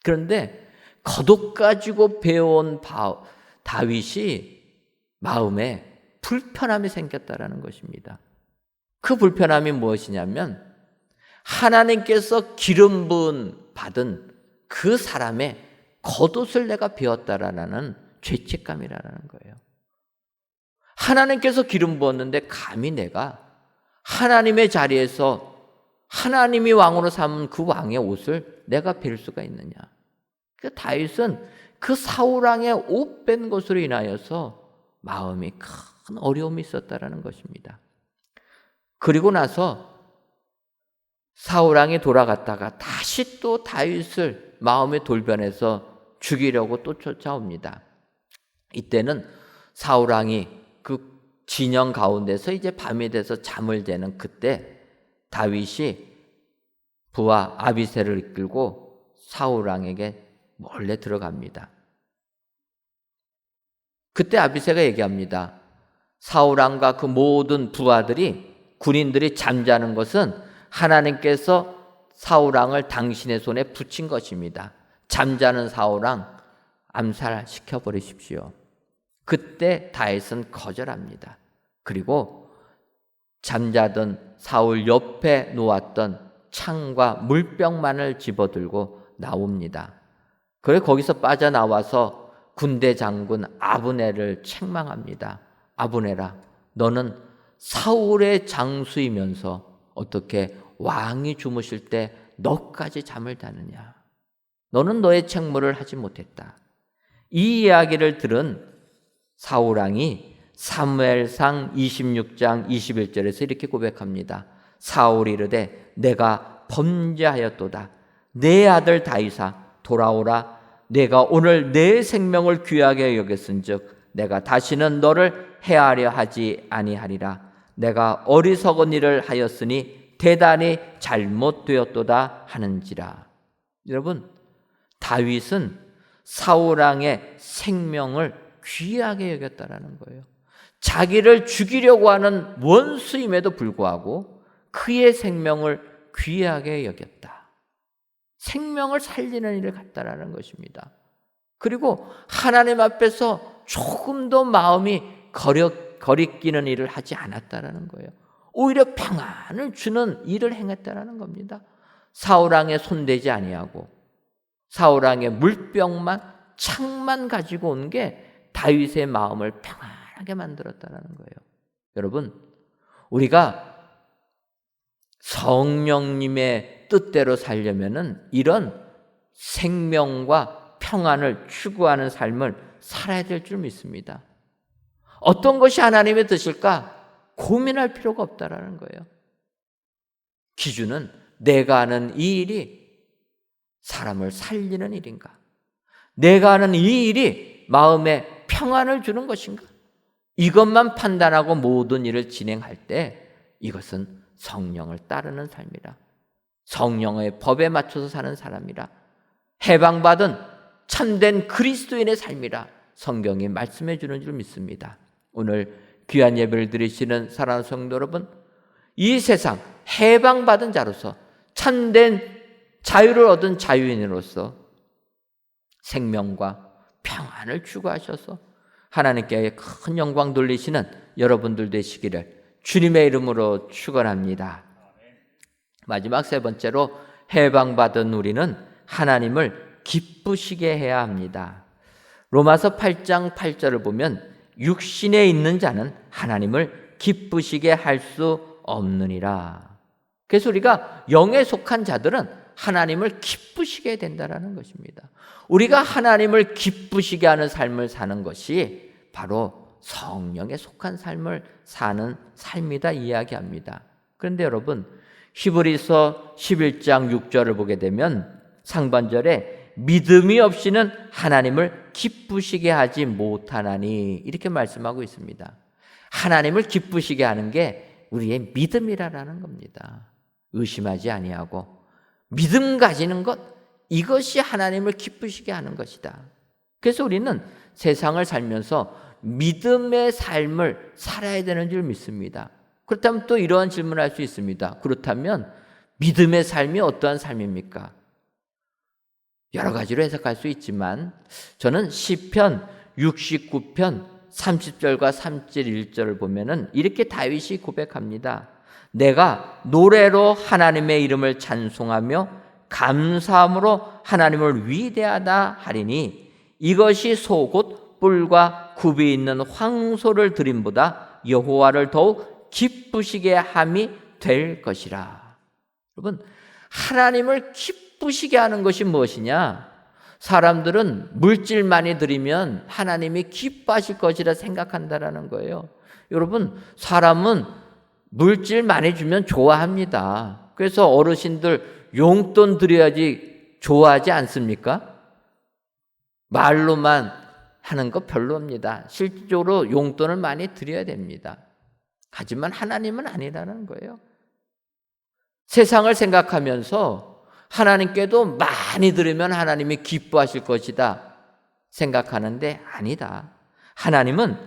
Speaker 4: 그런데 겉옷 가지고 베어온 다윗이 마음에 불편함이 생겼다라는 것입니다. 그 불편함이 무엇이냐면 하나님께서 기름 부은 받은 그 사람의 겉옷을 내가 베었다라는 죄책감이라는 거예요. 하나님께서 기름 부었는데 감히 내가 하나님의 자리에서 하나님이 왕으로 삼은 그 왕의 옷을 내가 베일 수가 있느냐. 그 다윗은 그 사울왕의 옷 뺀 것으로 인하여서 마음이 큰 어려움이 있었다라는 것입니다. 그리고 나서 사울왕이 돌아갔다가 다시 또 다윗을 마음에 돌변해서 죽이려고 또 쫓아옵니다. 이때는 사울왕이 그 진영 가운데서 이제 밤이 돼서 잠을 재는 그때 다윗이 부하 아비새를 이끌고 사울왕에게 몰래 들어갑니다. 그때 아비새가 얘기합니다. 사울왕과 그 모든 부하들이 군인들이 잠자는 것은 하나님께서 사울왕을 당신의 손에 붙인 것입니다. 잠자는 사울왕 암살시켜 버리십시오. 그때 다윗은 거절합니다. 그리고 잠자던 사울 옆에 놓았던 창과 물병만을 집어들고 나옵니다. 그래 거기서 빠져나와서 군대 장군 아브넬을 책망합니다. 아브넬아, 너는 사울의 장수이면서 어떻게 왕이 주무실 때 너까지 잠을 자느냐? 너는 너의 책무를 하지 못했다. 이 이야기를 들은 사울왕이 사무엘상 26장 21절에서 이렇게 고백합니다. 사울이 이르되 내가 범죄하였도다. 내 아들 다윗아 돌아오라. 내가 오늘 내 생명을 귀하게 여겼은즉 내가 다시는 너를 해하려 하지 아니하리라. 내가 어리석은 일을 하였으니 대단히 잘못되었도다 하는지라. 여러분, 다윗은 사울왕의 생명을 귀하게 여겼다라는 거예요. 자기를 죽이려고 하는 원수임에도 불구하고 그의 생명을 귀하게 여겼다. 생명을 살리는 일을 갖다라는 것입니다. 그리고 하나님 앞에서 조금도 마음이 거리끼는 일을 하지 않았다라는 거예요. 오히려 평안을 주는 일을 행했다라는 겁니다. 사울왕에 손대지 아니하고 사울왕의 물병만 창만 가지고 온 게 다윗의 마음을 평안하게 만들었다라는 거예요. 여러분, 우리가 성령님의 뜻대로 살려면은 이런 생명과 평안을 추구하는 삶을 살아야 될 줄 믿습니다. 어떤 것이 하나님의 뜻일까? 고민할 필요가 없다라는 거예요. 기준은 내가 하는 이 일이 사람을 살리는 일인가? 내가 하는 이 일이 마음에 평안을 주는 것인가? 이것만 판단하고 모든 일을 진행할 때 이것은 성령을 따르는 삶이라. 성령의 법에 맞춰서 사는 사람이라. 해방받은 참된 그리스도인의 삶이라 성경이 말씀해 주는 줄 믿습니다. 오늘 귀한 예배를 드리시는 사랑하는 성도 여러분, 이 세상 해방받은 자로서 참된 자유를 얻은 자유인으로서 생명과 평안을 추구하셔서 하나님께 큰 영광 돌리시는 여러분들 되시기를 주님의 이름으로 축원합니다. 마지막 세 번째로 해방받은 우리는 하나님을 기쁘시게 해야 합니다. 로마서 8장 8절을 보면 육신에 있는 자는 하나님을 기쁘시게 할 수 없느니라. 그래서 우리가 영에 속한 자들은 하나님을 기쁘시게 된다는 것입니다. 우리가 하나님을 기쁘시게 하는 삶을 사는 것이 바로 성령에 속한 삶을 사는 삶이다 이야기합니다. 그런데 여러분, 히브리서 11장 6절을 보게 되면 상반절에 믿음이 없이는 하나님을 기쁘시게 하지 못하나니 이렇게 말씀하고 있습니다. 하나님을 기쁘시게 하는 게 우리의 믿음이라는 겁니다. 의심하지 아니하고 믿음 가지는 것, 이것이 하나님을 기쁘시게 하는 것이다. 그래서 우리는 세상을 살면서 믿음의 삶을 살아야 되는 줄 믿습니다. 그렇다면 또 이러한 질문을 할 수 있습니다. 그렇다면 믿음의 삶이 어떠한 삶입니까? 여러 가지로 해석할 수 있지만 저는 시편 69편 30절과 31절을 보면은 이렇게 다윗이 고백합니다. 내가 노래로 하나님의 이름을 찬송하며 감사함으로 하나님을 위대하다 하리니 이것이 소 곧 뿔과 굽이 있는 황소를 드림보다 여호와를 더욱 기쁘시게 함이 될 것이라. 여러분, 하나님을 기쁘시게 하는 것이 무엇이냐? 사람들은 물질 많이 드리면 하나님이 기뻐하실 것이라 생각한다라는 거예요. 여러분, 사람은 물질 많이 주면 좋아합니다. 그래서 어르신들 용돈 드려야지 좋아하지 않습니까? 말로만 하는 거 별로입니다. 실질적으로 용돈을 많이 드려야 됩니다. 하지만 하나님은 아니라는 거예요. 세상을 생각하면서 하나님께도 많이 들으면 하나님이 기뻐하실 것이다 생각하는데 아니다. 하나님은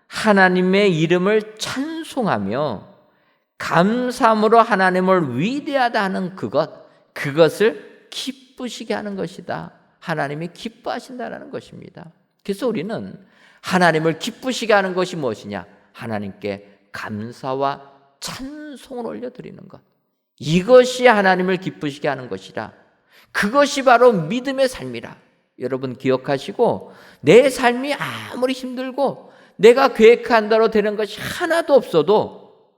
Speaker 4: 하나님의 이름을 찬송하며 감사함으로 하나님을 위대하다 하는 그것을 기쁘시게 하는 것이다. 하나님이 기뻐하신다는 것입니다. 그래서 우리는 하나님을 기쁘시게 하는 것이 무엇이냐? 하나님께 감사와 찬송을 올려드리는 것. 이것이 하나님을 기쁘시게 하는 것이라. 그것이 바로 믿음의 삶이라. 여러분 기억하시고, 내 삶이 아무리 힘들고 내가 계획한 대로 되는 것이 하나도 없어도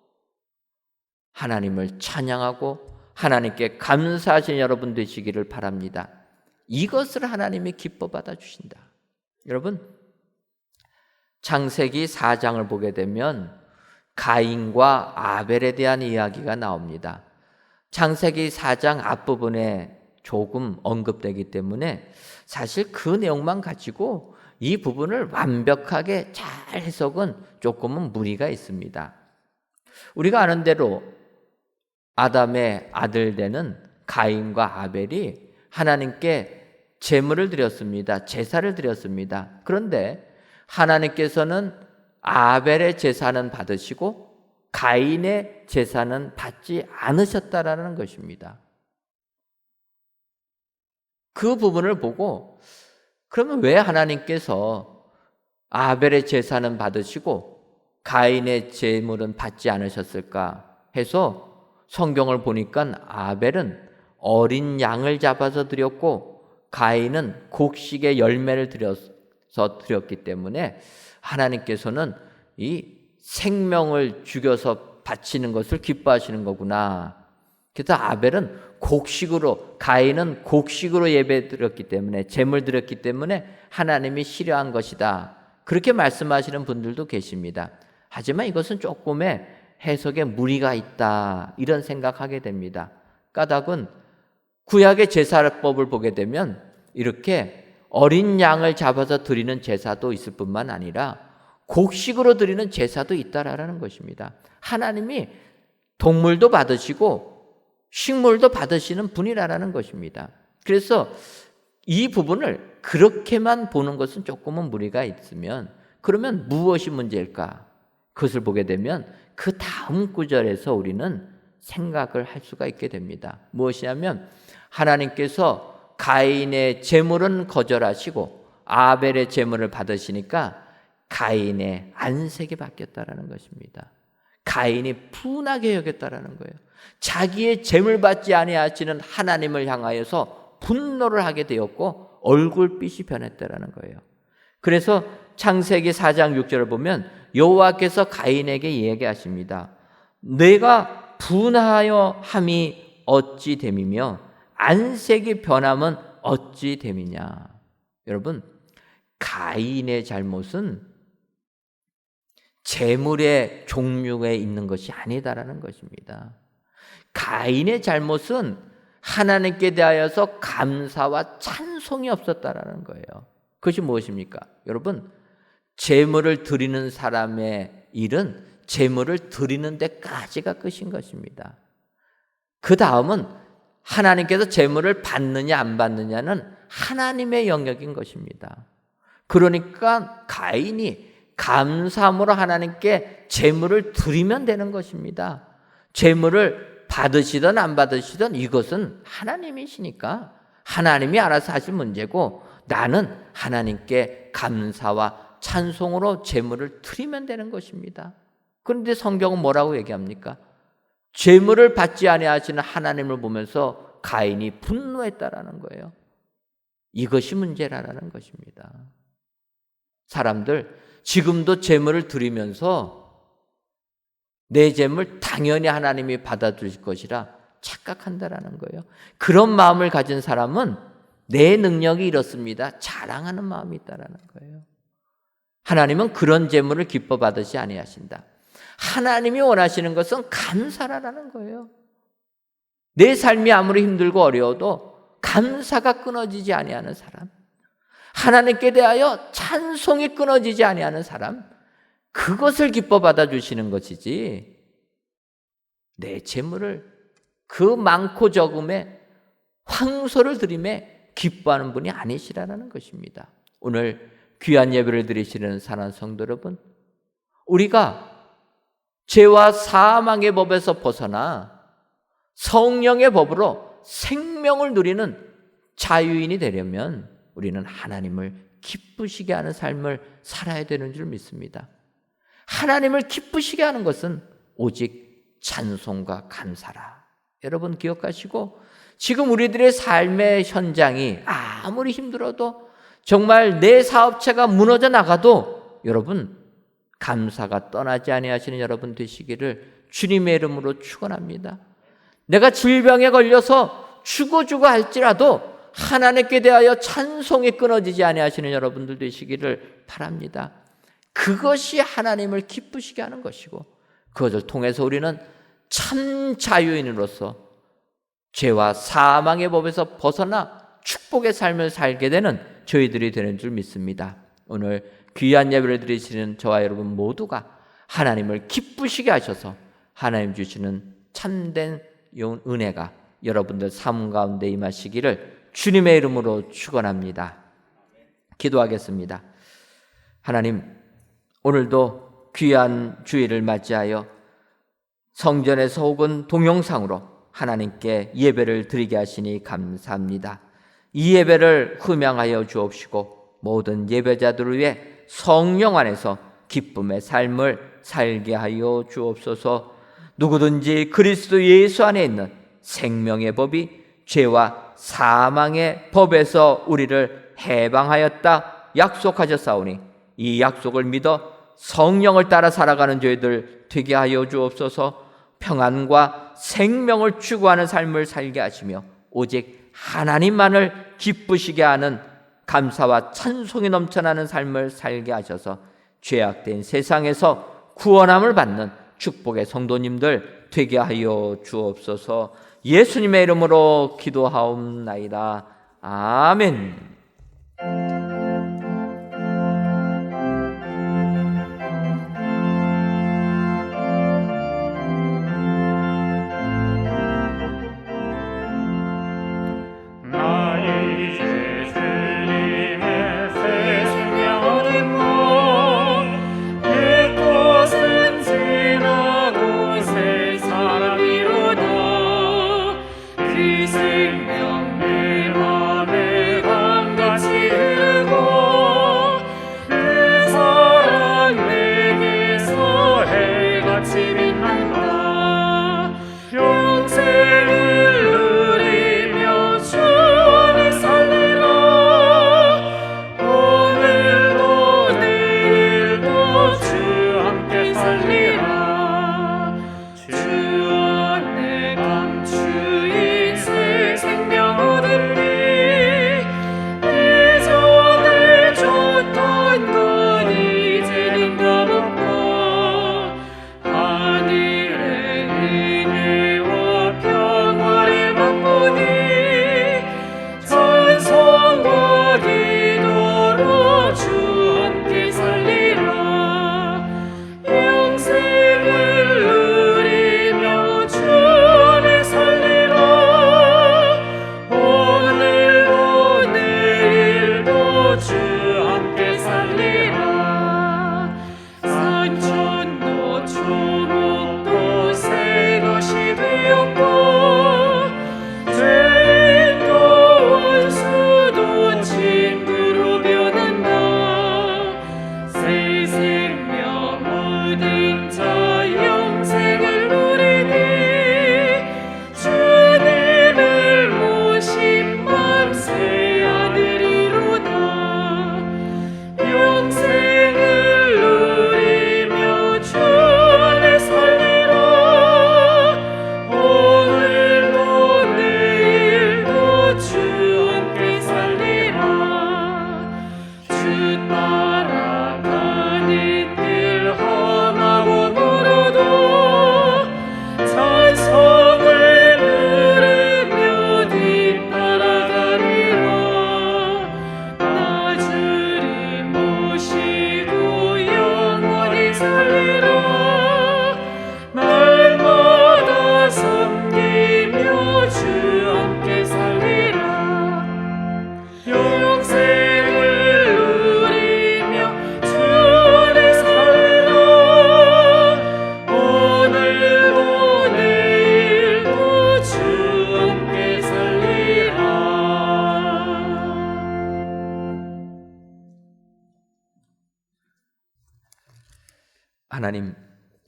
Speaker 4: 하나님을 찬양하고 하나님께 감사하신 여러분 되시기를 바랍니다. 이것을 하나님이 기뻐 받아 주신다. 여러분, 창세기 4장을 보게 되면 가인과 아벨에 대한 이야기가 나옵니다. 창세기 4장 앞부분에 조금 언급되기 때문에 사실 그 내용만 가지고 이 부분을 완벽하게 잘 해석은 조금은 무리가 있습니다. 우리가 아는 대로 아담의 아들 되는 가인과 아벨이 하나님께 제물을 드렸습니다. 제사를 드렸습니다. 그런데 하나님께서는 아벨의 제사는 받으시고 가인의 제사는 받지 않으셨다라는 것입니다. 그 부분을 보고 그러면 왜 하나님께서 아벨의 제사는 받으시고 가인의 제물은 받지 않으셨을까 해서 성경을 보니까 아벨은 어린 양을 잡아서 드렸고 가인은 곡식의 열매를 드려서 드렸기 때문에 하나님께서는 이 생명을 죽여서 바치는 것을 기뻐하시는 거구나. 그래서 아벨은 곡식으로, 가인은 곡식으로 예배 드렸기 때문에, 제물 드렸기 때문에 하나님이 싫어한 것이다. 그렇게 말씀하시는 분들도 계십니다. 하지만 이것은 조금의 해석에 무리가 있다, 이런 생각하게 됩니다. 까닭은 구약의 제사법을 보게 되면 이렇게 어린 양을 잡아서 드리는 제사도 있을 뿐만 아니라 곡식으로 드리는 제사도 있다라는 것입니다. 하나님이 동물도 받으시고 식물도 받으시는 분이라는 것입니다. 그래서 이 부분을 그렇게만 보는 것은 조금은 무리가 있으면, 그러면 무엇이 문제일까? 그것을 보게 되면 그 다음 구절에서 우리는 생각을 할 수가 있게 됩니다. 무엇이냐면 하나님께서 가인의 제물은 거절하시고 아벨의 제물을 받으시니까 가인의 안색이 바뀌었다라는 것입니다. 가인이 분하게 여겼다라는 거예요. 자기의 제물 받지 아니하시는 하나님을 향하여서 분노를 하게 되었고 얼굴빛이 변했다라는 거예요. 그래서 창세기 4장 6절을 보면 여호와께서 가인에게 얘기하십니다. 내가 분하여 함이 어찌 됨이며 안색이 변함은 어찌 됨이냐. 여러분, 가인의 잘못은 재물의 종류에 있는 것이 아니다라는 것입니다. 가인의 잘못은 하나님께 대하여서 감사와 찬송이 없었다라는 거예요. 그것이 무엇입니까? 여러분, 재물을 드리는 사람의 일은 재물을 드리는 데까지가 끝인 것입니다. 그 다음은 하나님께서 재물을 받느냐 안 받느냐는 하나님의 영역인 것입니다. 그러니까 가인이 감사함으로 하나님께 제물을 드리면 되는 것입니다. 제물을 받으시든 안 받으시든 이것은 하나님이시니까 하나님이 알아서 하실 문제고, 나는 하나님께 감사와 찬송으로 제물을 드리면 되는 것입니다. 그런데 성경은 뭐라고 얘기합니까? 제물을 받지 아니하시는 하나님을 보면서 가인이 분노했다라는 거예요. 이것이 문제라는 것입니다. 사람들 지금도 제물을 드리면서 내 제물 당연히 하나님이 받아주실 것이라 착각한다라는 거예요. 그런 마음을 가진 사람은 내 능력이 이렇습니다, 자랑하는 마음이 있다라는 거예요. 하나님은 그런 제물을 기뻐 받으시 아니하신다. 하나님이 원하시는 것은 감사라는 거예요. 내 삶이 아무리 힘들고 어려워도 감사가 끊어지지 아니하는 사람, 하나님께 대하여 찬송이 끊어지지 아니하는 사람, 그것을 기뻐 받아주시는 것이지 내 재물을 그 많고 적음에 황소를 드림에 기뻐하는 분이 아니시라는 것입니다. 오늘 귀한 예배를 드리시는 사랑하는 성도 여러분, 우리가 죄와 사망의 법에서 벗어나 성령의 법으로 생명을 누리는 자유인이 되려면 우리는 하나님을 기쁘시게 하는 삶을 살아야 되는 줄 믿습니다. 하나님을 기쁘시게 하는 것은 오직 찬송과 감사라. 여러분 기억하시고, 지금 우리들의 삶의 현장이 아무리 힘들어도, 정말 내 사업체가 무너져 나가도 여러분 감사가 떠나지 아니하시는 여러분 되시기를 주님의 이름으로 축원합니다. 내가 질병에 걸려서 죽어 할지라도 하나님께 대하여 찬송이 끊어지지 아니하시는 여러분들 되시기를 바랍니다. 그것이 하나님을 기쁘시게 하는 것이고, 그것을 통해서 우리는 참 자유인으로서 죄와 사망의 법에서 벗어나 축복의 삶을 살게 되는 저희들이 되는 줄 믿습니다. 오늘 귀한 예배를 드리시는 저와 여러분 모두가 하나님을 기쁘시게 하셔서 하나님 주시는 참된 은혜가 여러분들 삶 가운데 임하시기를 주님의 이름으로 축원합니다. 기도하겠습니다. 하나님, 오늘도 귀한 주일을 맞이하여 성전에서 혹은 동영상으로 하나님께 예배를 드리게 하시니 감사합니다. 이 예배를 흠양하여 주옵시고 모든 예배자들을 위해 성령 안에서 기쁨의 삶을 살게 하여 주옵소서. 누구든지 그리스도 예수 안에 있는 생명의 법이 죄와 사망의 법에서 우리를 해방하였다 약속하셨사오니 이 약속을 믿어 성령을 따라 살아가는 저희들 되게 하여 주옵소서. 평안과 생명을 추구하는 삶을 살게 하시며 오직 하나님만을 기쁘시게 하는 감사와 찬송이 넘쳐나는 삶을 살게 하셔서 죄악된 세상에서 구원함을 받는 축복의 성도님들 되게 하여 주옵소서. 예수님의 이름으로 기도하옵나이다. 아멘.
Speaker 2: 생명 내 맘에 감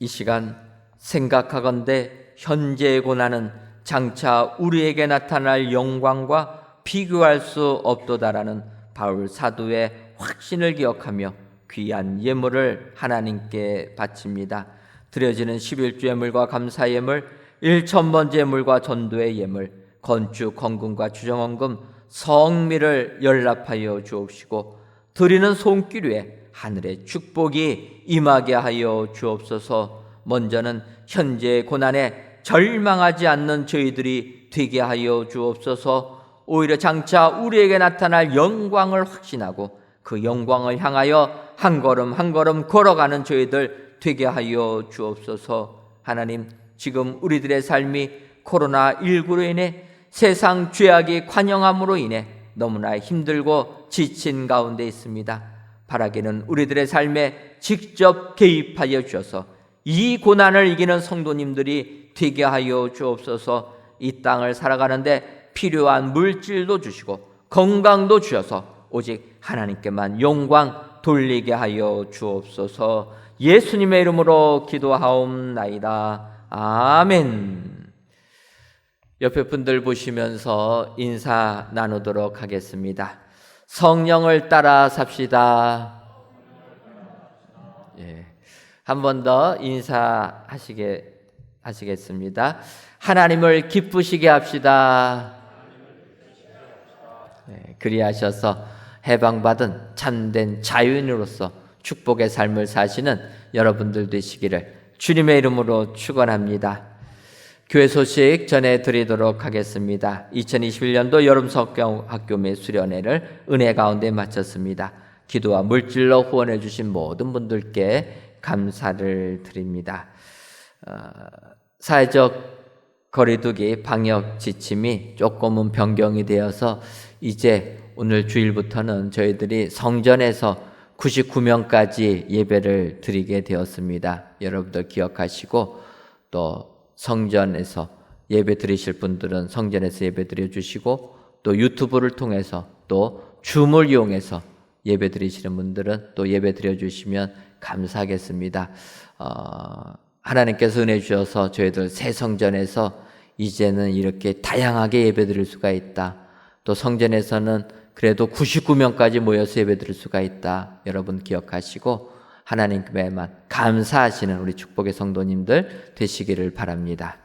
Speaker 4: 이 시간 생각하건대 현재의 고난은 장차 우리에게 나타날 영광과 비교할 수 없도다라는 바울 사도의 확신을 기억하며 귀한 예물을 하나님께 바칩니다. 드려지는 11주 예물과 감사 예물, 1,000번째 예물과 전도의 예물, 건축, 건금과 주정헌금, 성미를 연락하여 주옵시고 드리는 손길 위에 하늘의 축복이 임하게 하여 주옵소서. 먼저는 현재의 고난에 절망하지 않는 저희들이 되게 하여 주옵소서. 오히려 장차 우리에게 나타날 영광을 확신하고 그 영광을 향하여 한 걸음 한 걸음 걸어가는 저희들 되게 하여 주옵소서. 하나님, 지금 우리들의 삶이 코로나19로 인해 세상 죄악이 관영함으로 인해 너무나 힘들고 지친 가운데 있습니다. 바라기는 우리들의 삶에 직접 개입하여 주셔서 이 고난을 이기는 성도님들이 되게 하여 주옵소서. 이 땅을 살아가는데 필요한 물질도 주시고 건강도 주셔서 오직 하나님께만 영광 돌리게 하여 주옵소서. 예수님의 이름으로 기도하옵나이다. 아멘. 옆에 분들 보시면서 인사 나누도록 하겠습니다. 성령을 따라 삽시다. 예. 한 번 더 인사하시겠습니다. 하나님을 기쁘시게 합시다. 네, 그리하셔서 해방받은 참된 자유인으로서 축복의 삶을 사시는 여러분들 되시기를 주님의 이름으로 축원합니다. 교회 소식 전해드리도록 하겠습니다. 2021년도 여름 성경학교 및 수련회를 은혜 가운데 마쳤습니다. 기도와 물질로 후원해 주신 모든 분들께 감사를 드립니다. 사회적 거리두기 방역 지침이 조금은 변경이 되어서 이제 오늘 주일부터는 저희들이 성전에서 99명까지 예배를 드리게 되었습니다. 여러분들 기억하시고 또 성전에서 예배 드리실 분들은 성전에서 예배 드려 주시고 또 유튜브를 통해서 또 줌을 이용해서 예배 드리시는 분들은 또 예배 드려 주시면 감사하겠습니다. 하나님께서 은혜 주셔서 저희들 새 성전에서 이제는 이렇게 다양하게 예배 드릴 수가 있다. 또 성전에서는 그래도 99명까지 모여서 예배 드릴 수가 있다. 여러분 기억하시고 하나님께만 감사하시는 우리 축복의 성도님들 되시기를 바랍니다.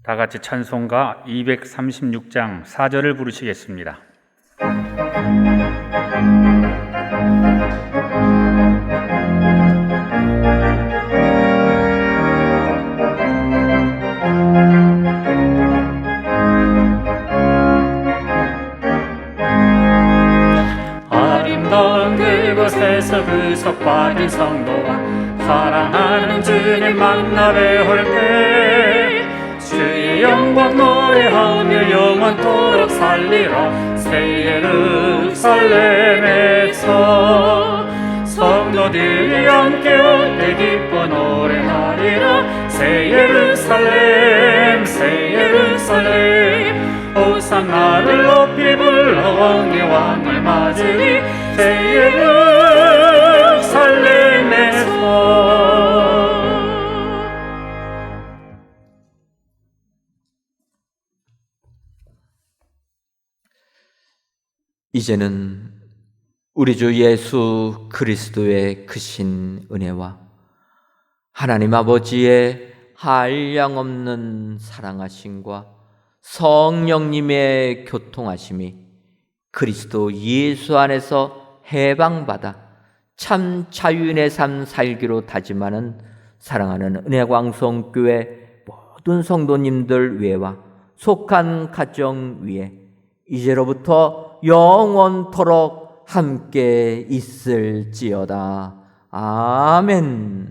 Speaker 1: 다 같이 찬송가 236장 4절을 부르시겠습니다.
Speaker 2: 아름다운 그곳에서 그 속 빠진 성도와 사랑하는 주님 만나 뵈올 때 주의 영광 노래하며 영원토록 살리라. 새 예루살렘에서 성도들이 함께 올 때 기뻐 노래하리라. 새 예루살렘 새 예루살렘 호산나를 높이 불러 왕의 왕을 맞으리. 새 예루살렘에서
Speaker 4: 이제는 우리 주 예수 그리스도의 크신 은혜와 하나님 아버지의 한량없는 사랑하심과 성령님의 교통하심이 그리스도 예수 안에서 해방받아 참 자유인의 삶 살기로 다짐하는 사랑하는 은혜광성교회 모든 성도님들 위에와 속한 가정 위에 이제로부터 영원토록 함께 있을지어다. 아멘.